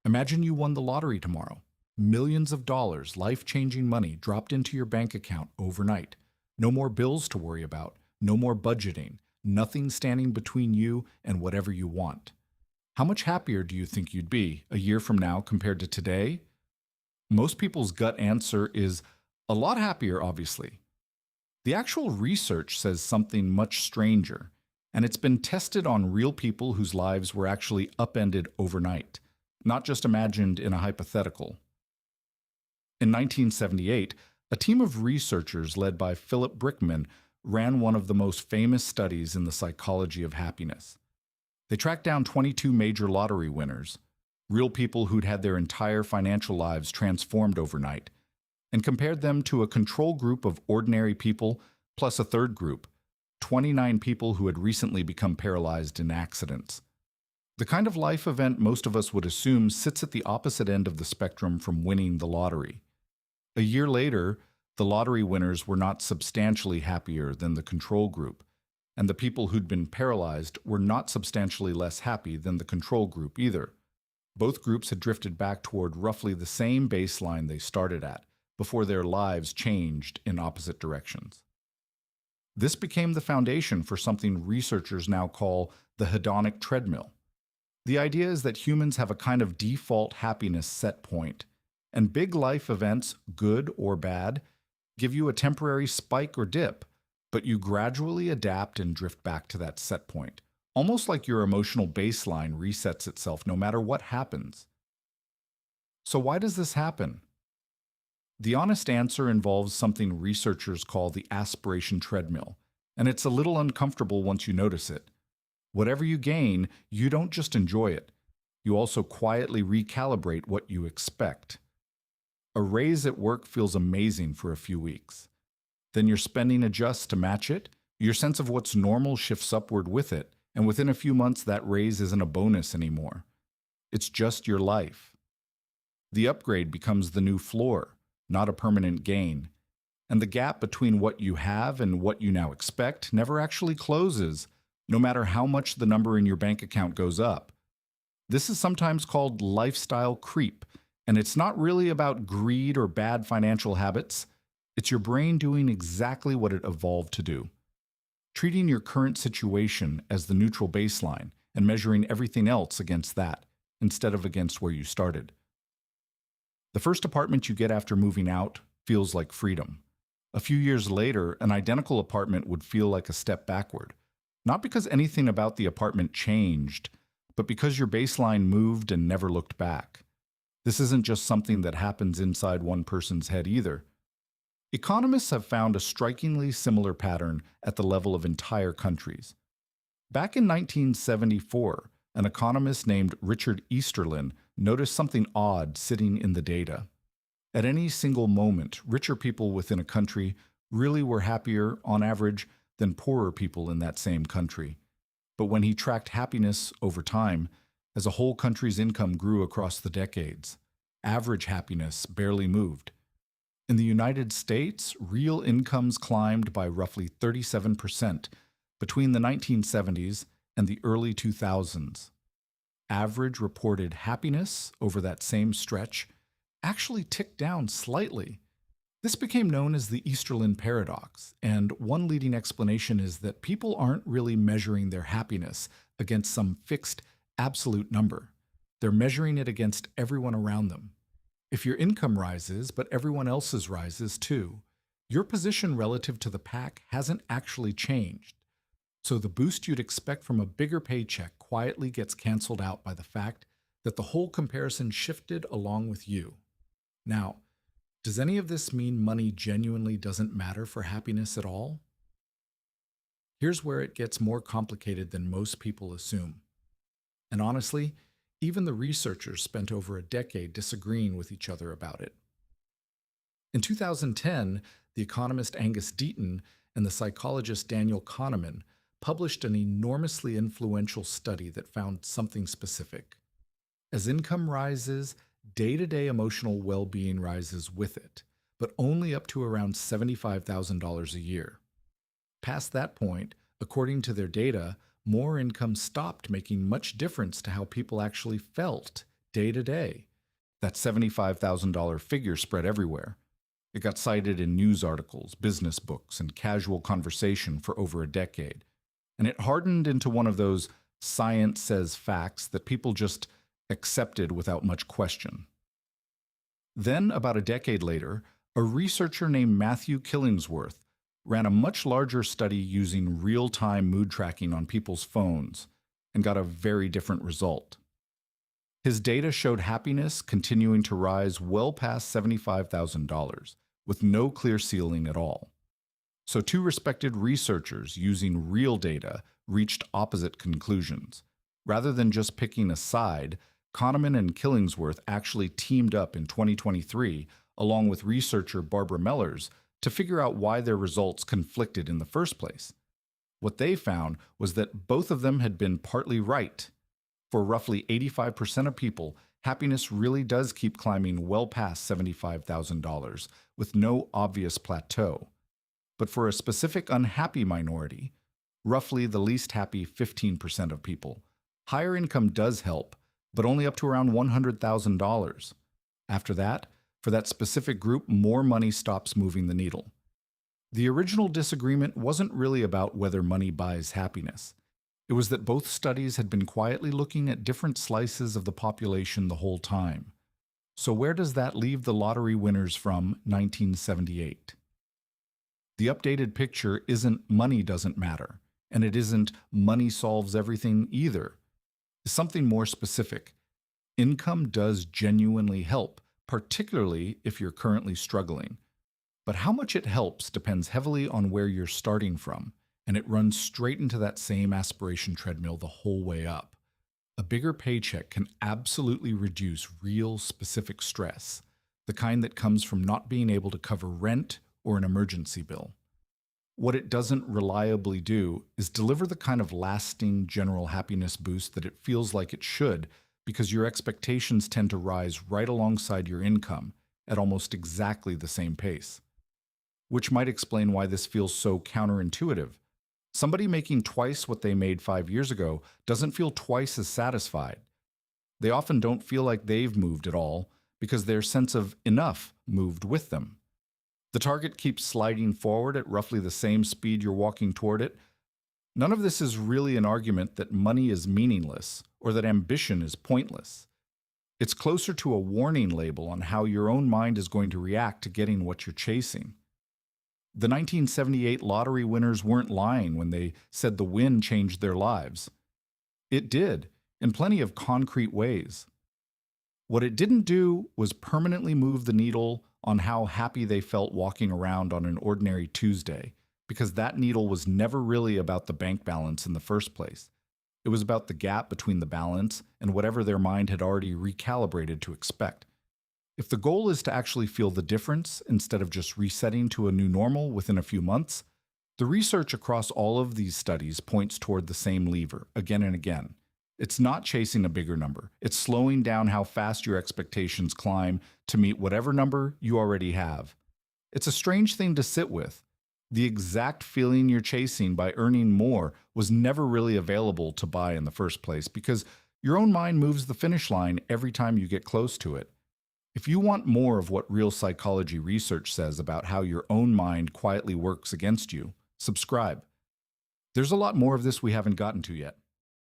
Imagine you won the lottery tomorrow. Millions of dollars, life-changing money dropped into your bank account overnight. No more bills to worry about, no more budgeting, nothing standing between you and whatever you want. How much happier do you think you'd be a year from now compared to today? Most people's gut answer is a lot happier, obviously. The actual research says something much stranger, and it's been tested on real people whose lives were actually upended overnight, not just imagined in a hypothetical. In 1978, a team of researchers led by Philip Brickman ran one of the most famous studies in the psychology of happiness. They tracked down 22 major lottery winners, real people who'd had their entire financial lives transformed overnight, and compared them to a control group of ordinary people plus a third group, 29 people who had recently become paralyzed in accidents. The kind of life event most of us would assume sits at the opposite end of the spectrum from winning the lottery. A year later, the lottery winners were not substantially happier than the control group, and the people who'd been paralyzed were not substantially less happy than the control group either. Both groups had drifted back toward roughly the same baseline they started at, before their lives changed in opposite directions. This became the foundation for something researchers now call the hedonic treadmill. The idea is that humans have a kind of default happiness set point, and big life events, good or bad, give you a temporary spike or dip, but you gradually adapt and drift back to that set point, almost like your emotional baseline resets itself no matter what happens. So why does this happen? The honest answer involves something researchers call the aspiration treadmill, and it's a little uncomfortable once you notice it. Whatever you gain, you don't just enjoy it. You also quietly recalibrate what you expect. A raise at work feels amazing for a few weeks. Then your spending adjusts to match it, your sense of what's normal shifts upward with it, and within a few months that raise isn't a bonus anymore. It's just your life. The upgrade becomes the new floor, not a permanent gain. And the gap between what you have and what you now expect never actually closes, no matter how much the number in your bank account goes up. This is sometimes called lifestyle creep, and it's not really about greed or bad financial habits. It's your brain doing exactly what it evolved to do, treating your current situation as the neutral baseline and measuring everything else against that, instead of against where you started. The first apartment you get after moving out feels like freedom. A few years later, an identical apartment would feel like a step backward, not because anything about the apartment changed, but because your baseline moved and never looked back. This isn't just something that happens inside one person's head either. Economists have found a strikingly similar pattern at the level of entire countries. Back in 1974, an economist named Richard Easterlin noticed something odd sitting in the data. At any single moment, richer people within a country really were happier, on average, than poorer people in that same country. But when he tracked happiness over time, as a whole country's income grew across the decades, average happiness barely moved. In the United States, real incomes climbed by roughly 37% between the 1970s and the early 2000s. Average reported happiness over that same stretch actually ticked down slightly. This became known as the Easterlin paradox, and one leading explanation is that people aren't really measuring their happiness against some fixed, absolute number. They're measuring it against everyone around them. If your income rises, but everyone else's rises too, your position relative to the pack hasn't actually changed. So the boost you'd expect from a bigger paycheck quietly gets canceled out by the fact that the whole comparison shifted along with you. Now, does any of this mean money genuinely doesn't matter for happiness at all? Here's where it gets more complicated than most people assume. And honestly, even the researchers spent over a decade disagreeing with each other about it. In 2010, the economist Angus Deaton and the psychologist Daniel Kahneman published an enormously influential study that found something specific. As income rises, day-to-day emotional well-being rises with it, but only up to around $75,000 a year. Past that point, according to their data, more income stopped making much difference to how people actually felt day to day. That $75,000 figure spread everywhere. It got cited in news articles, business books, and casual conversation for over a decade. And it hardened into one of those science says facts that people just accepted without much question. Then, about a decade later, a researcher named Matthew Killingsworth ran a much larger study using real-time mood tracking on people's phones and got a very different result. His data showed happiness continuing to rise well past $75,000, with no clear ceiling at all. So two respected researchers using real data reached opposite conclusions. Rather than just picking a side, Kahneman and Killingsworth actually teamed up in 2023, along with researcher Barbara Mellers, to figure out why their results conflicted in the first place. What they found was that both of them had been partly right. For roughly 85% of people, happiness really does keep climbing well past $75,000 with no obvious plateau. But for a specific unhappy minority, roughly the least happy 15% of people, higher income does help, but only up to around $100,000. After that, for that specific group, more money stops moving the needle. The original disagreement wasn't really about whether money buys happiness. It was that both studies had been quietly looking at different slices of the population the whole time. So where does that leave the lottery winners from 1978? The updated picture isn't money doesn't matter, and it isn't money solves everything either. It's something more specific. Income does genuinely help, particularly if you're currently struggling. But how much it helps depends heavily on where you're starting from, and it runs straight into that same aspiration treadmill the whole way up. A bigger paycheck can absolutely reduce real specific stress, the kind that comes from not being able to cover rent or an emergency bill. What it doesn't reliably do is deliver the kind of lasting general happiness boost that it feels like it should, because your expectations tend to rise right alongside your income at almost exactly the same pace. Which might explain why this feels so counterintuitive. Somebody making twice what they made 5 years ago doesn't feel twice as satisfied. They often don't feel like they've moved at all because their sense of enough moved with them. The target keeps sliding forward at roughly the same speed you're walking toward it. None of this is really an argument that money is meaningless or that ambition is pointless. It's closer to a warning label on how your own mind is going to react to getting what you're chasing. The 1978 lottery winners weren't lying when they said the win changed their lives. It did, in plenty of concrete ways. What it didn't do was permanently move the needle on how happy they felt walking around on an ordinary Tuesday, because that needle was never really about the bank balance in the first place. It was about the gap between the balance and whatever their mind had already recalibrated to expect. If the goal is to actually feel the difference instead of just resetting to a new normal within a few months, the research across all of these studies points toward the same lever again and again. It's not chasing a bigger number. It's slowing down how fast your expectations climb to meet whatever number you already have. It's a strange thing to sit with. The exact feeling you're chasing by earning more was never really available to buy in the first place because your own mind moves the finish line every time you get close to it. If you want more of what real psychology research says about how your own mind quietly works against you, subscribe. There's a lot more of this we haven't gotten to yet.